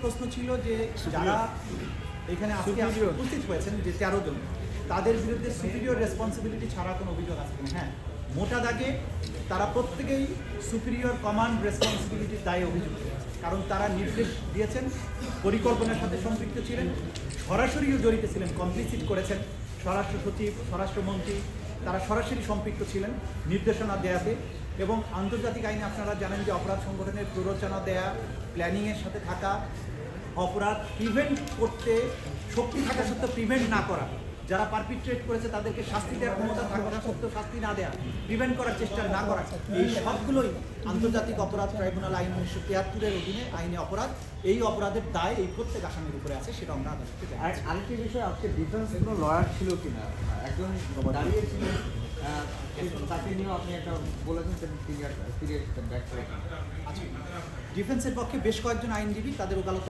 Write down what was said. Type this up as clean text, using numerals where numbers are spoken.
প্রশ্ন ছিল যে যারা এখানে আজকে উপস্থিত হয়েছেন যে 13 জন, তাদের বিরুদ্ধে সুপিরিয়র রেসপন্সিবিলিটি ছাড়া কোনো অভিযোগ আছে কিনা। হ্যাঁ, মোটা দাগে তারা প্রত্যেকেই সুপিরিয়র কমান্ড রেসপন্সিবিলিটির দায়ে অভিযুক্ত, কারণ তারা নির্দেশ দিয়েছেন, পরিকল্পনার সাথে সম্পৃক্ত ছিলেন, সরাসরিও জড়িত ছিলেন, কমপ্লিসিট করেছেন। স্বরাষ্ট্র সচিব, স্বরাষ্ট্রমন্ত্রী তারা সরাসরি সম্পৃক্ত ছিলেন নির্দেশনা দেয়াতে। এবং আন্তর্জাতিক আইনে আপনারা জানেন যে অপরাধ সংগঠনের প্ররোচনা দেয়া, প্ল্যানিংয়ের সাথে থাকা, অপরাধ প্রিভেন্ট করতে শক্তি থাকা সত্ত্বেও প্রিভেন্ট না করা, যারা পারপিট্রেট করেছে তাদেরকে শাস্তি দেওয়ার ক্ষমতা থাকা সত্ত্বেও শাস্তি না দেওয়া, প্রিভেন্ট করার চেষ্টা না করা, এই সবগুলোই আন্তর্জাতিক অপরাধ ট্রাইব্যুনাল আইন 1973-এর অধীনে আইনে অপরাধ। এই অপরাধের দায় এই প্রত্যেক আসামির উপরে আছে, সেটা আমরা আদালতকে জানাচ্ছি। আরেকটি বিষয়, আজকে ডিফেন্স কোনো লয়ার ছিল কিনা, একজন দাঁড়িয়েছিলেন, তাকে নিয়েও আপনি একটা বলেছেন তিনি ব্যাক করে। আচ্ছা, ডিফেন্সের পক্ষে বেশ কয়েকজন আইনজীবী তাদের ওকালত